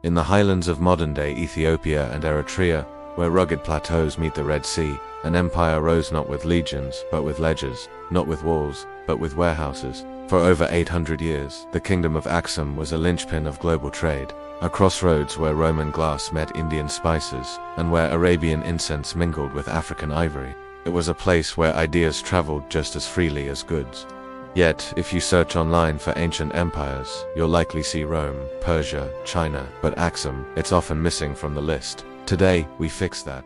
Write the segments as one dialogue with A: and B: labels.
A: In the highlands of modern-day Ethiopia and Erythraei, where rugged plateaus meet the Red Sea, an empire rose not with legions, but with ledgers, not with walls, but with warehouses. For over 800 years, the kingdom of Aksum was a linchpin of global trade, a crossroads where Roman glass met Indian spices, and where Arabian incense mingled with African ivory. It was a place where ideas traveled just as freely as goods. Yet, if you search online for ancient empires, you'll likely see Rome, Persia, China, but Aksum, it's often missing from the list. Today, we fix that.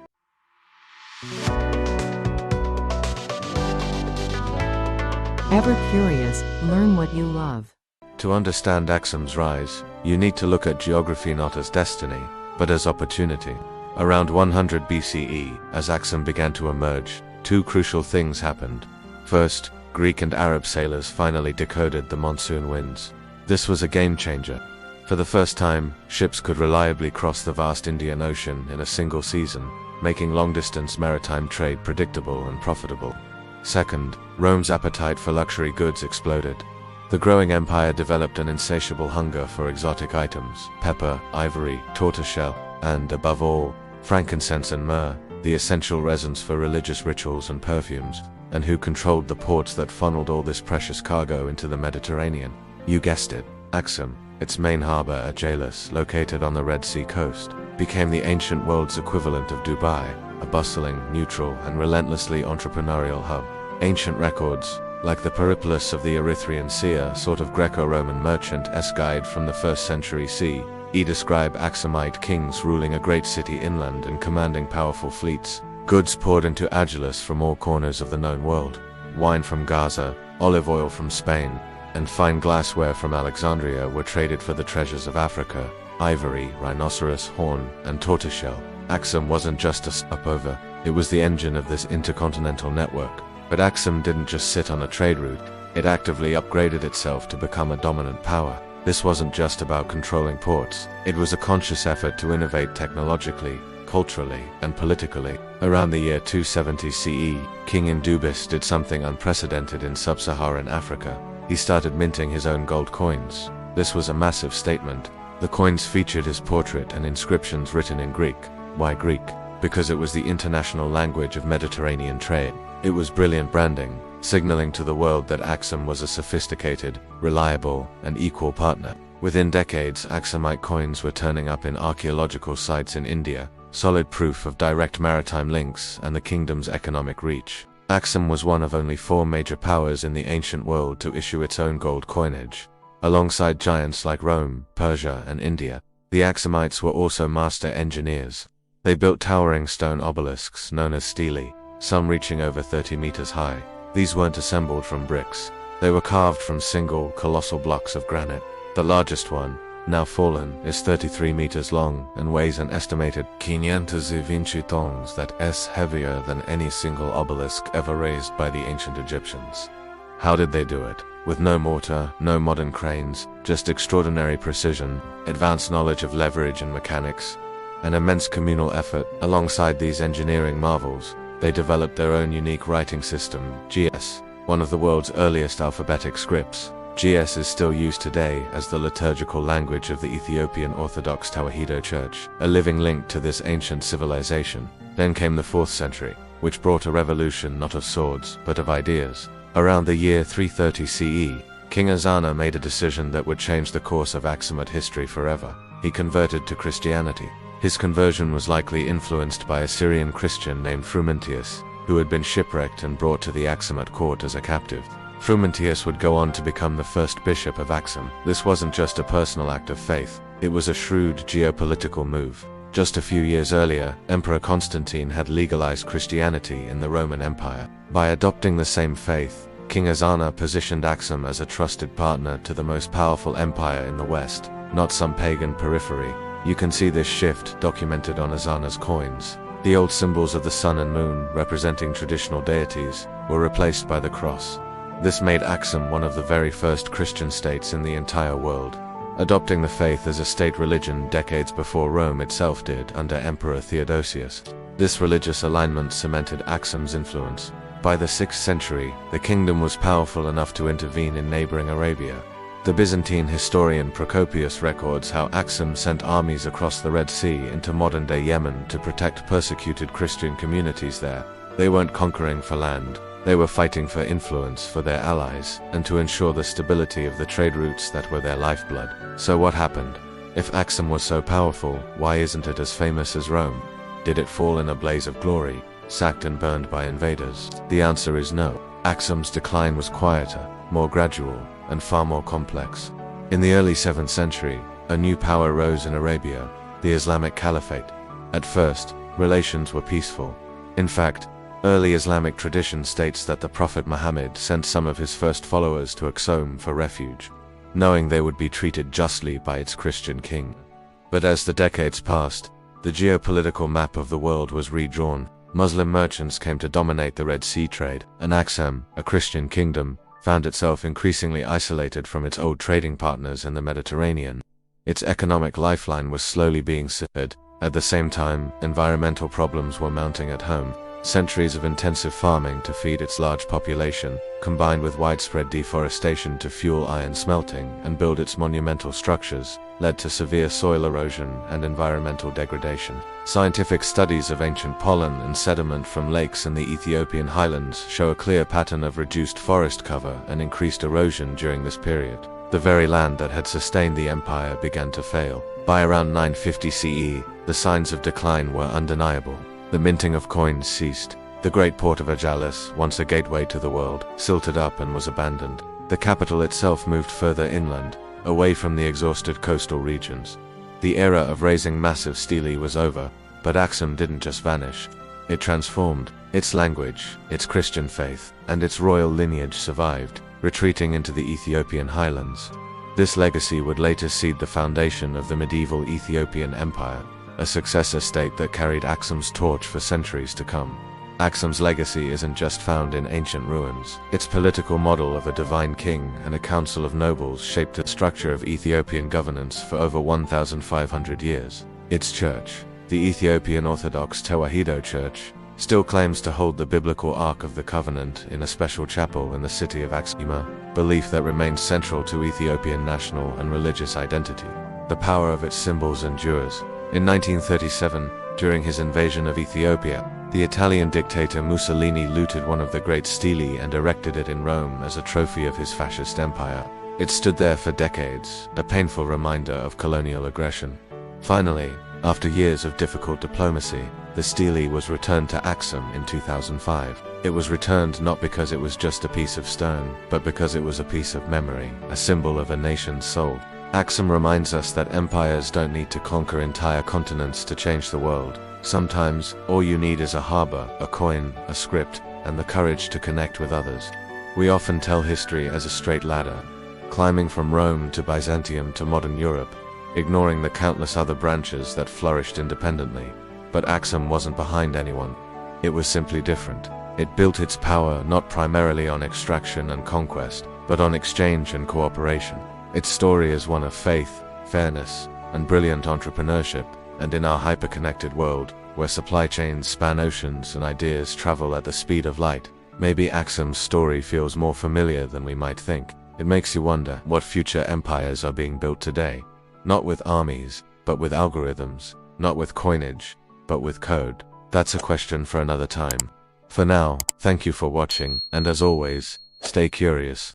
B: Ever curious, learn what you love.
A: To understand Aksum's rise, you need to look at geography not as destiny, but as opportunity. Around 100 BCE, as Aksum began to emerge, two crucial things happened. First, Greek and Arab sailors finally decoded the monsoon winds. This was a game changer. For the first time, ships could reliably cross the vast Indian Ocean in a single season, making long-distance maritime trade predictable and profitable. Second, Rome's appetite for luxury goods exploded. The growing empire developed an insatiable hunger for exotic items, pepper, ivory, tortoiseshell, and, above all, frankincense and myrrh, the essential resins for religious rituals and perfumes. And who controlled the ports that funneled all this precious cargo into the Mediterranean? You guessed it, Aksum. Its main harbor at Yale, located on the Red Sea coast, became the ancient world's equivalent of Dubai, a bustling, neutral, and relentlessly entrepreneurial hub. Ancient records, like the Periplus of the Erythraean seer, sort of Greco-Roman merchant-esque guide from the 1st century CE, describe Aksumite kings ruling a great city inland and commanding powerful fleets. Goods poured into Agilis from all corners of the known world. Wine from Gaza, olive oil from Spain, and fine glassware from Alexandria were traded for the treasures of Africa: ivory, rhinoceros horn, and tortoiseshell. Aksum wasn't just a stopover, it was the engine of this intercontinental network. But Aksum didn't just sit on a trade route, it actively upgraded itself to become a dominant power. This wasn't just about controlling ports, it was a conscious effort to innovate technologically, culturally, and politically. Around the year 270 CE, King Nubia did something unprecedented in sub-Saharan Africa. He started minting his own gold coins. This was a massive statement. The coins featured his portrait and inscriptions written in Greek. Why Greek? Because it was the international language of Mediterranean trade. It was brilliant branding, signaling to the world that Aksum was a sophisticated, reliable, and equal partner. Within decades, Aksumite coins were turning up in archaeological sites in India, solid proof of direct maritime links and the kingdom's economic reach. Aksum was one of only 4 major powers in the ancient world to issue its own gold coinage. Alongside giants like Rome, Persia, and India, the Aksumites were also master engineers. They built towering stone obelisks known as stelae, some reaching over 30 meters high. These weren't assembled from bricks. They were carved from single, colossal blocks of granite. The largest one, now fallen, is 33 meters long and weighs an estimated 520 tons, that is heavier than any single obelisk ever raised by the ancient Egyptians. How did they do it? With no mortar, no modern cranes, just extraordinary precision, advanced knowledge of leverage and mechanics, and immense communal effort. Alongside these engineering marvels, they developed their own unique writing system, GS, one of the world's earliest alphabetic scripts. GS is still used today as the liturgical language of the Ethiopian Orthodox Tewahedo Church, a living link to this ancient civilization. Then came the 4th century, which brought a revolution not of swords, but of ideas. Around the year 330 CE, King Ezana made a decision that would change the course of Aksumite history forever. He converted to Christianity. His conversion was likely influenced by a Syrian Christian named Frumentius, who had been shipwrecked and brought to the Aksumite court as a captive. Frumentius would go on to become the first bishop of Aksum. This wasn't just a personal act of faith, it was a shrewd geopolitical move. Just a few years earlier, Emperor Constantine had legalized Christianity in the Roman Empire. By adopting the same faith, King Ezana positioned Aksum as a trusted partner to the most powerful empire in the West, not some pagan periphery. You can see this shift documented on Ezana's coins. The old symbols of the sun and moon, representing traditional deities, were replaced by the cross. This made Aksum one of the very first Christian states in the entire world, adopting the faith as a state religion decades before Rome itself did under Emperor Theodosius. This religious alignment cemented Aksum's influence. By the 6th century, the kingdom was powerful enough to intervene in neighboring Arabia. The Byzantine historian Procopius records how Aksum sent armies across the Red Sea into modern-day Yemen to protect persecuted Christian communities there. They weren't conquering for land, they were fighting for influence for their allies, and to ensure the stability of the trade routes that were their lifeblood. So what happened? If Aksum was so powerful, why isn't it as famous as Rome? Did it fall in a blaze of glory, sacked and burned by invaders? The answer is no. Aksum's decline was quieter, more gradual, and far more complex. In the early 7th century, a new power rose in Arabia, the Islamic Caliphate. At first, relations were peaceful. In fact, early Islamic tradition states that the Prophet Muhammad sent some of his first followers to Aksum for refuge, knowing they would be treated justly by its Christian king. But as the decades passed, the geopolitical map of the world was redrawn. Muslim merchants came to dominate the Red Sea trade, and Aksum, a Christian kingdom, found itself increasingly isolated from its old trading partners in the Mediterranean. Its economic lifeline was slowly being severed. At the same time, environmental problems were mounting at home. Centuries of intensive farming to feed its large population, combined with widespread deforestation to fuel iron smelting and build its monumental structures, led to severe soil erosion and environmental degradation. Scientific studies of ancient pollen and sediment from lakes in the Ethiopian highlands show a clear pattern of reduced forest cover and increased erosion during this period. The very land that had sustained the empire began to fail. By around 950 CE, the signs of decline were undeniable. The minting of coins ceased. The great port of Ajalis, once a gateway to the world, silted up and was abandoned. The capital itself moved further inland, away from the exhausted coastal regions. The era of raising massive stelae was over, but Aksum didn't just vanish. It transformed. Its language, its Christian faith, and its royal lineage survived, retreating into the Ethiopian highlands. This legacy would later seed the foundation of the medieval Ethiopian Empire, a successor state that carried Aksum's torch for centuries to come. Aksum's legacy isn't just found in ancient ruins. Its political model of a divine king and a council of nobles shaped the structure of Ethiopian governance for over 1,500 years. Its church, the Ethiopian Orthodox Tewahedo Church, still claims to hold the biblical Ark of the Covenant in a special chapel in the city of Aksum, belief that remains central to Ethiopian national and religious identity. The power of its symbols endures. In 1937, during his invasion of Ethiopia, the Italian dictator Mussolini looted one of the great stelae and erected it in Rome as a trophy of his fascist empire. It stood there for decades, a painful reminder of colonial aggression. Finally, after years of difficult diplomacy, the stele was returned to Aksum in 2005. It was returned not because it was just a piece of stone, but because it was a piece of memory, a symbol of a nation's soul. Aksum reminds us that empires don't need to conquer entire continents to change the world. Sometimes, all you need is a harbor, a coin, a script, and the courage to connect with others. We often tell history as a straight ladder, climbing from Rome to Byzantium to modern Europe, ignoring the countless other branches that flourished independently. But Aksum wasn't behind anyone. It was simply different. It built its power not primarily on extraction and conquest, but on exchange and cooperation. Its story is one of faith, fairness, and brilliant entrepreneurship, and in our hyper-connected world, where supply chains span oceans and ideas travel at the speed of light, maybe Aksum's story feels more familiar than we might think. It makes you wonder what future empires are being built today. Not with armies, but with algorithms. Not with coinage, but with code. That's a question for another time. For now, thank you for watching, and as always, stay curious.